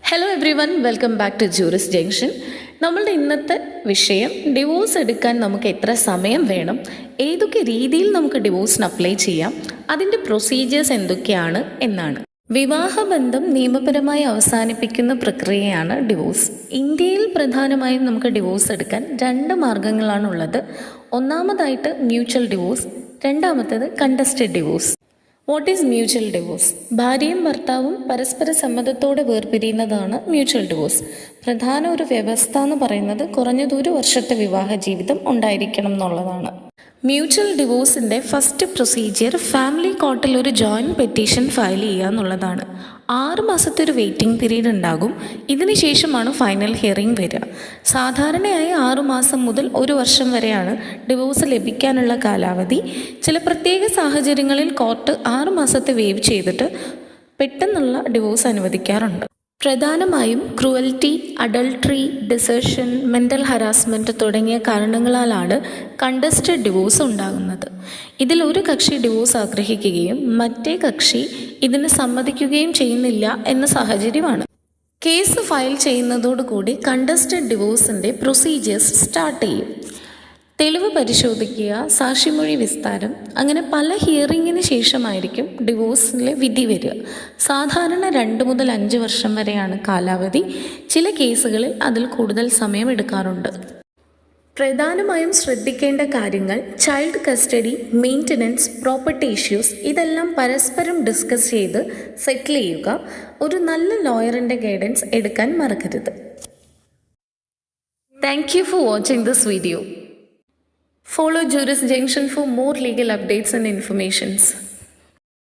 Hello everyone, welcome back to Juris Junction. നമ്മളുടെ ഇന്നത്തെ വിഷയം ഡിവോഴ്സ് എടുക്കാൻ നമുക്ക് എത്ര സമയം വേണം, ഏതൊക്കെ രീതിയിൽ നമുക്ക് ഡിവോഴ്സിന് അപ്ലൈ ചെയ്യാം, അതിൻ്റെ പ്രൊസീജിയേഴ്സ് എന്തൊക്കെയാണ് എന്നാണ്. വിവാഹബന്ധം നിയമപരമായി അവസാനിപ്പിക്കുന്ന പ്രക്രിയയാണ് ഡിവോഴ്സ്. ഇന്ത്യയിൽ പ്രധാനമായും നമുക്ക് ഡിവോഴ്സ് എടുക്കാൻ രണ്ട് മാർഗങ്ങളാണുള്ളത്. ഒന്നാമതായിട്ട് മ്യൂച്വൽ ഡിവോഴ്സ്, രണ്ടാമത്തേത് contested divorce. What is mutual divorce? ഭാര്യയും ഭർത്താവും പരസ്പര സമ്മതത്തോടെ വേർപിരിയുന്നതാണ് മ്യൂച്വൽ ഡിവോഴ്സ്. പ്രധാന ഒരു വ്യവസ്ഥ എന്ന് പറയുന്നത് കുറഞ്ഞത് 1 വർഷത്തെ വിവാഹ ജീവിതം ഉണ്ടായിരിക്കണം എന്നുള്ളതാണ്. മ്യൂച്വൽ ഡിവോഴ്സിൻ്റെ ഫസ്റ്റ് പ്രൊസീജിയർ ഫാമിലി കോർട്ടിൽ ഒരു ജോയിൻറ്റ് പെറ്റീഷൻ ഫയൽ ചെയ്യുക എന്നുള്ളതാണ്. 6 മാസത്തെ ഒരു വെയിറ്റിംഗ് പീരീഡ് ഉണ്ടാകും. ഇതിന് ശേഷമാണ് ഫൈനൽ ഹിയറിംഗ് വരിക. സാധാരണയായി 6 മാസം മുതൽ 1 വർഷം വരെയാണ് ഡിവോഴ്സ് ലഭിക്കാനുള്ള കാലാവധി. ചില പ്രത്യേക സാഹചര്യങ്ങളിൽ കോർട്ട് 6 മാസത്തെ വേവ് ചെയ്തിട്ട് പെട്ടെന്നുള്ള ഡിവോഴ്സ് അനുവദിക്കാറുണ്ട്. പ്രധാനമായും ക്രൂവൽറ്റി, അഡൾട്ടറി, ഡിസേർഷൻ, മെൻ്റൽ ഹരാസ്മെൻറ്റ് തുടങ്ങിയ കാരണങ്ങളാലാണ് കണ്ടസ്റ്റഡ് ഡിവോഴ്സ് ഉണ്ടാകുന്നത്. ഇതിൽ ഒരു കക്ഷി ഡിവോഴ്സ് ആഗ്രഹിക്കുകയും മറ്റേ കക്ഷി ഇതിന് സമ്മതിക്കുകയും ചെയ്യുന്നില്ല എന്ന സാഹചര്യമാണ്. കേസ് ഫയൽ ചെയ്യുന്നതോടുകൂടി കണ്ടസ്റ്റഡ് ഡിവോഴ്സിൻ്റെ പ്രൊസീജിയേഴ്സ് സ്റ്റാർട്ട് ചെയ്യും. തെളിവ് പരിശോധിക്കുക, സാക്ഷിമൊഴി വിസ്താരം, അങ്ങനെ പല ഹിയറിങ്ങിന് ശേഷമായിരിക്കും ഡിവോഴ്സിലെ വിധി വരിക. സാധാരണ 2 മുതൽ 5 വർഷം വരെയാണ് കാലാവധി. ചില കേസുകളിൽ അതിൽ കൂടുതൽ സമയം എടുക്കാറുണ്ട്. പ്രധാനമായും ശ്രദ്ധിക്കേണ്ട കാര്യങ്ങൾ: child custody, maintenance, property issues ഇതെല്ലാം പരസ്പരം ഡിസ്കസ് ചെയ്ത് സെറ്റിൽ ചെയ്യുക. ഒരു നല്ല ലോയറിൻ്റെ ഗൈഡൻസ് എടുക്കാൻ മറക്കരുത്. Thank you for watching this video. Follow Juris Junction for more legal updates and informations.